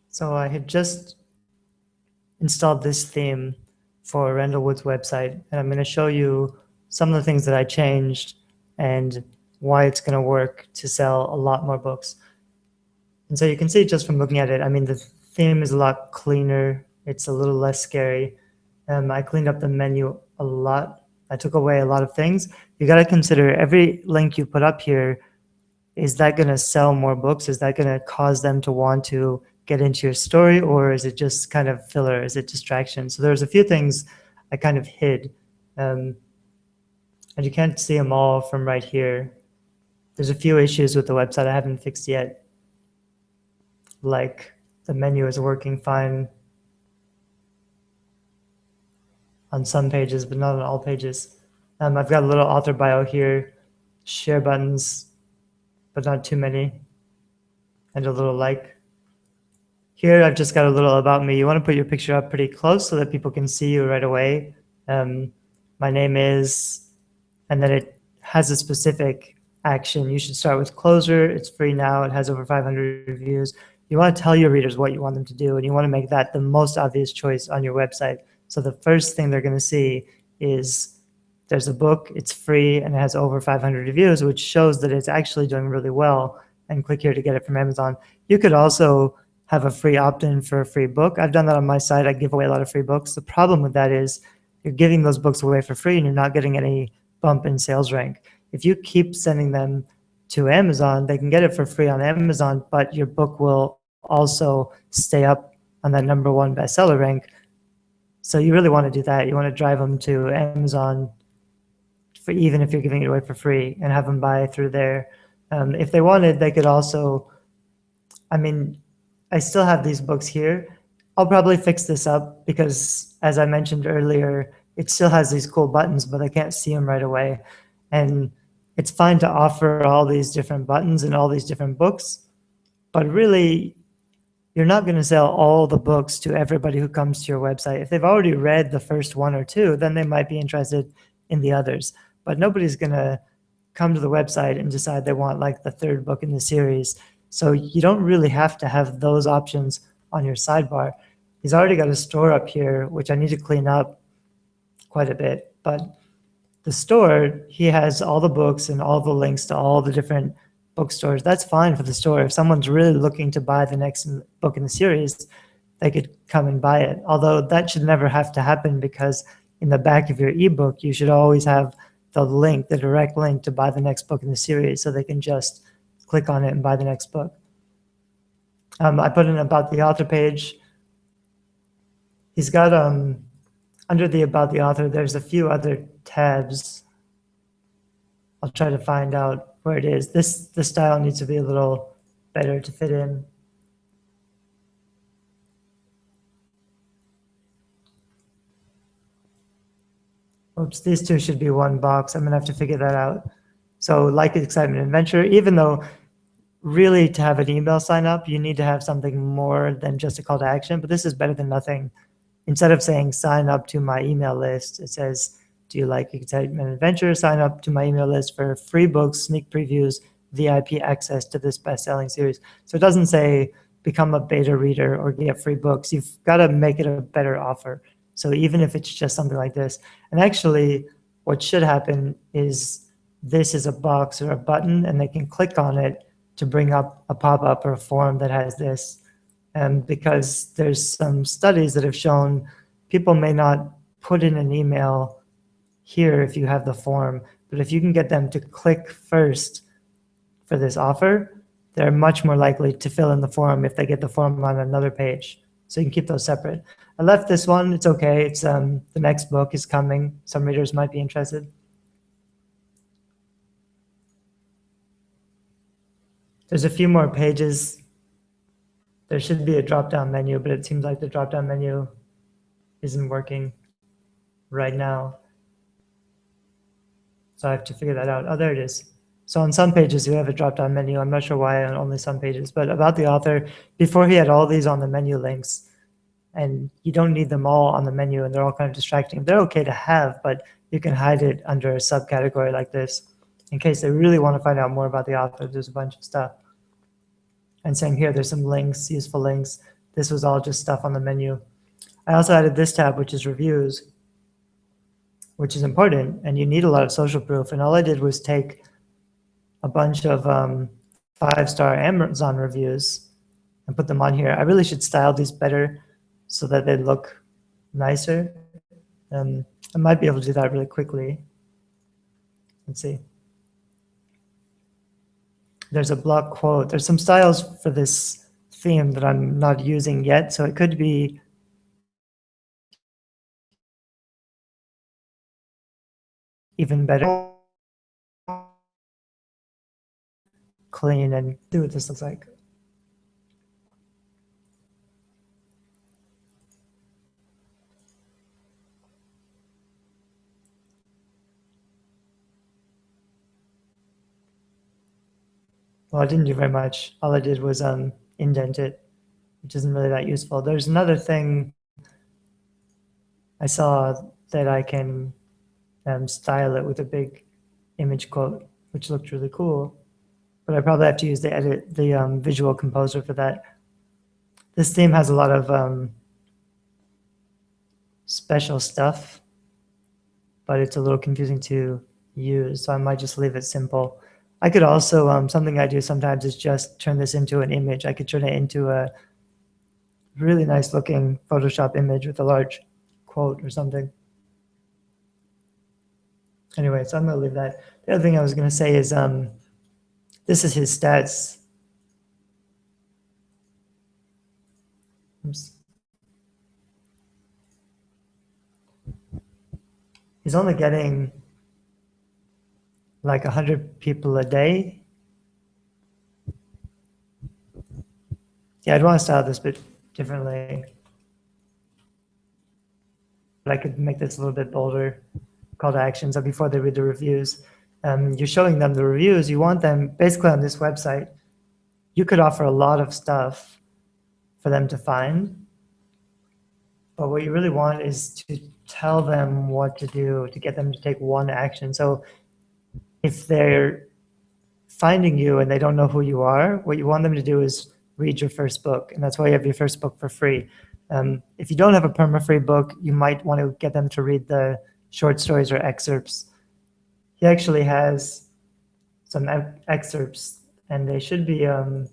So I had just installed this theme for Randall Wood's website, and I'm going to show you some of the things that I changed and why it's going to work to sell a lot more books. And so you can see just from looking at it, I mean, the theme is a lot cleaner. It's a little less scary. I cleaned up the menu a lot. I took away a lot of things. You got to consider every link you put up here, is that going to sell more books? Is that going to cause them to want to get into your story, or is it just kind of filler? Is it distraction? So there's a few things I kind of hid, and you can't see them all from right here. There's a few issues with the website I haven't fixed yet, like the menu is working fine on some pages, but not on all pages. I've got a little author bio here, share buttons, but not too many, and a little like. Here, I've just got a little about me. You want to put your picture up pretty close so that people can see you right away. My name is, and then it has a specific action. You should start with closer. It's free now. It has over 500 reviews. You want to tell your readers what you want them to do, and you want to make that the most obvious choice on your website. So the first thing they're going to see is there's a book, it's free, and it has over 500 reviews, which shows that it's actually doing really well, and click here to get it from Amazon. You could also have a free opt-in for a free book. I've done that on my site. I give away a lot of free books. The problem with that is you're giving those books away for free and you're not getting any bump in sales rank. If you keep sending them to Amazon, they can get it for free on Amazon, but your book will also stay up on that #1 bestseller rank. So you really want to do that. You want to drive them to Amazon, for even if you're giving it away for free, and have them buy through there. If they wanted, they could also, I mean, I still have these books here. I'll probably fix this up because, as I mentioned earlier, it still has these cool buttons, but I can't see them right away. And it's fine to offer all these different buttons and all these different books, but really, you're not going to sell all the books to everybody who comes to your website. If they've already read the first 1 or 2, then they might be interested in the others. But nobody's going to come to the website and decide they want like the 3rd book in the series. So you don't really have to have those options on your sidebar. He's already got a store up here, which I need to clean up quite a bit. But the store, he has all the books and all the links to all the different bookstores. That's fine for the store. If someone's really looking to buy the next book in the series, they could come and buy it. Although that should never have to happen, because in the back of your ebook, you should always have the link, the direct link to buy the next book in the series, so they can just click on it and buy the next book. I put in about the author page. He's got, under the about the author, there's a few other tabs. I'll try to find out where it is. This style needs to be a little better to fit in. Oops, these two should be one box. I'm gonna have to figure that out. So like excitement, adventure, even though really to have an email sign up, you need to have something more than just a call to action, but this is better than nothing. Instead of saying sign up to my email list, it says, do you like excitement and adventure? Sign up to my email list for free books, sneak previews, VIP access to this best-selling series. So it doesn't say become a beta reader or get free books. You've got to make it a better offer. So even if it's just something like this, and actually what should happen is this is a box or a button, and they can click on it to bring up a pop-up or a form that has this. Because there's some studies that have shown people may not put in an email here if you have the form, but if you can get them to click first for this offer, they're much more likely to fill in the form if they get the form on another page. So you can keep those separate. I left this one, it's okay. It's the next book is coming. Some readers might be interested. There's a few more pages. There should be a drop-down menu, but it seems like the drop-down menu isn't working right now. So I have to figure that out. Oh, there it is. So on some pages, you have a drop-down menu. I'm not sure why on only some pages, but about the author, before he had all these on the menu links, and you don't need them all on the menu, and they're all kind of distracting. They're okay to have, but you can hide it under a subcategory like this in case they really want to find out more about the author. There's a bunch of stuff. And same here, there's some links, useful links. this was all just stuff on the menu. I also added this tab, which is reviews, which is important, and you need a lot of social proof. And all I did was take a bunch of 5-star Amazon reviews and put them on here. I really should style these better so that they look nicer. I might be able to do that really quickly. Let's see. There's a block quote. There's some styles for this theme that I'm not using yet, so it could be even better. Clean and see what this looks like. Well, I didn't do very much. All I did was indent it, which isn't really that useful. There's another thing I saw that I can style it with a big image quote, which looked really cool. But I probably have to use the visual composer for that. This theme has a lot of special stuff, but it's a little confusing to use, so I might just leave it simple. I could also, something I do sometimes is just turn this into an image. I could turn it into a really nice looking Photoshop image with a large quote or something. Anyway, so I'm gonna leave that. The other thing I was gonna say is this is his stats. Oops. He's only getting like 100 people a day. Yeah, I'd want to style this a bit differently. But I could make this a little bit bolder. Call to action, so before they read the reviews, you're showing them the reviews. You want them, basically on this website, you could offer a lot of stuff for them to find. But what you really want is to tell them what to do, to get them to take one action. So if they're finding you and they don't know who you are, what you want them to do is read your first book. And that's why you have your first book for free. If you don't have a perma-free book, you might want to get them to read the short stories or excerpts. He actually has some excerpts, and they should be a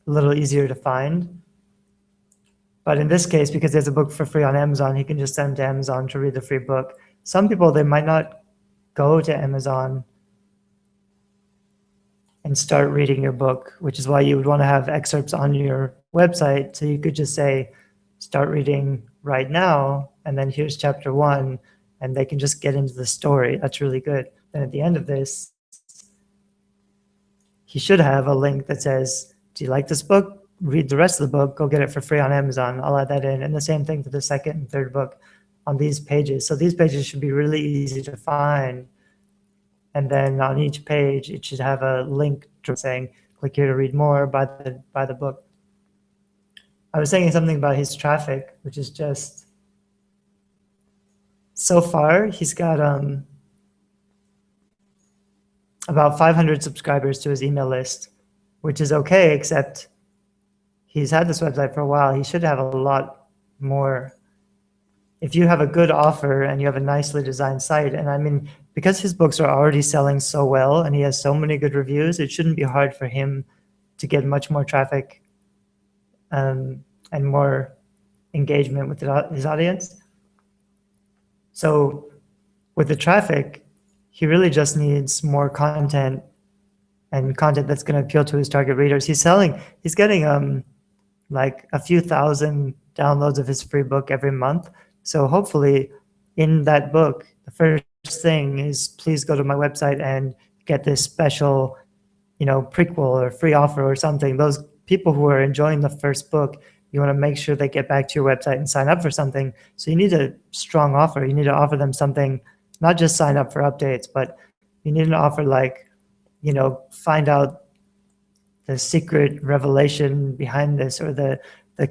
little easier to find. But in this case, because there's a book for free on Amazon, he can just send to Amazon to read the free book. Some people, they might not go to Amazon and start reading your book, which is why you would want to have excerpts on your website. So you could just say, start reading right now, and then here's chapter 1, and they can just get into the story. That's really good. Then at the end of this, he should have a link that says, do you like this book? Read the rest of the book, go get it for free on Amazon. I'll add that in. And the same thing for the second and third book on these pages. So these pages should be really easy to find. And then on each page, it should have a link saying, click here to read more, buy the book. I was saying something about his traffic, which is just, so far, he's got about 500 subscribers to his email list, which is okay, except he's had this website for a while. He should have a lot more. If you have a good offer and you have a nicely designed site, and I mean, because his books are already selling so well and he has so many good reviews, it shouldn't be hard for him to get much more traffic and more engagement with his audience. So with the traffic, he really just needs more content, and content that's going to appeal to his target readers. He's getting like a few thousand downloads of his free book every month. So hopefully in that book, the first thing is, please go to my website and get this special, prequel or free offer or something. Those people who are enjoying the first book, you want to make sure they get back to your website and sign up for something. So you need a strong offer. You need to offer them something, not just sign up for updates, but you need an offer like, find out the secret revelation behind this, or the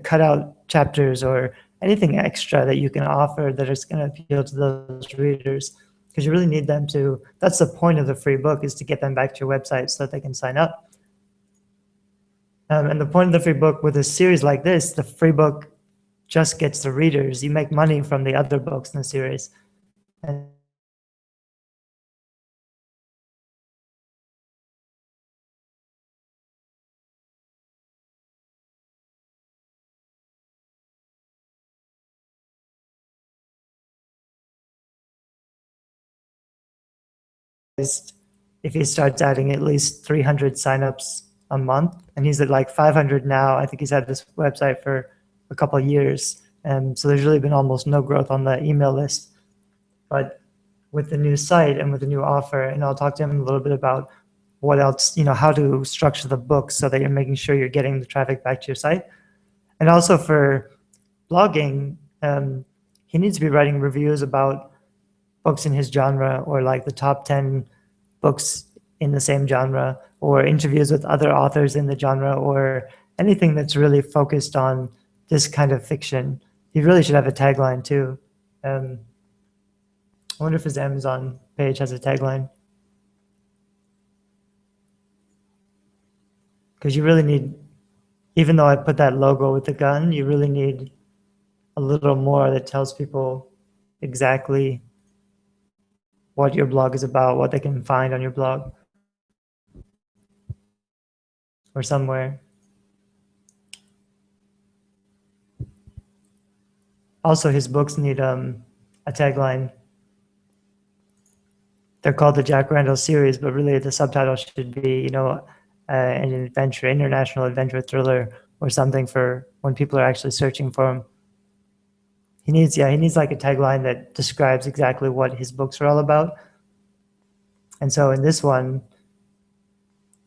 cutout chapters, or anything extra that you can offer that is going to appeal to those readers, because you really need them to. That's the point of the free book, is to get them back to your website so that they can sign up. And the point of the free book with a series like this, the free book just gets the readers. You make money from the other books in the series. And if he starts adding at least 300 signups a month, and he's at like 500 now. I think he's had this website for a couple of years. And so there's really been almost no growth on the email list. But with the new site and with the new offer, and I'll talk to him a little bit about what else, how to structure the books so that you're making sure you're getting the traffic back to your site. And also for blogging, he needs to be writing reviews about books in his genre, or like the top 10 books in the same genre, or interviews with other authors in the genre, or anything that's really focused on this kind of fiction. He really should have a tagline too. I wonder if his Amazon page has a tagline. Because you really need, even though I put that logo with the gun, you really need a little more that tells people exactly what your blog is about, what they can find on your blog or somewhere. Also, his books need a tagline. They're called the Jack Randall series, but really the subtitle should be, an adventure, international adventure thriller, or something for when people are actually searching for him. He needs like a tagline that describes exactly what his books are all about. And so in this one,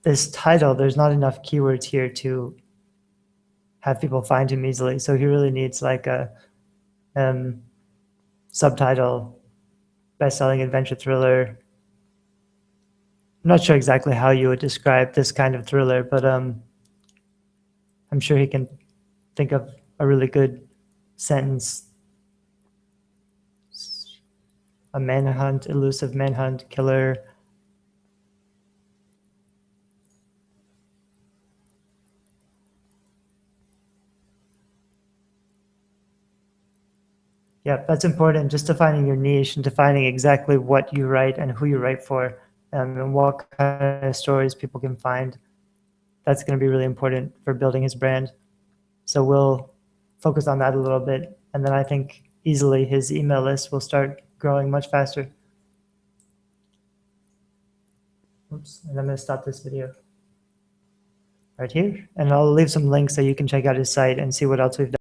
this title, there's not enough keywords here to have people find him easily. So he really needs like a subtitle, best-selling adventure thriller. I'm not sure exactly how you would describe this kind of thriller, but I'm sure he can think of a really good sentence. A manhunt, elusive manhunt, killer. Yeah, that's important. Just defining your niche and defining exactly what you write and who you write for, and what kind of stories people can find. That's going to be really important for building his brand. So we'll focus on that a little bit. And then I think easily his email list will start growing much faster. Oops, and I'm going to stop this video right here. And I'll leave some links so you can check out his site and see what else we've done.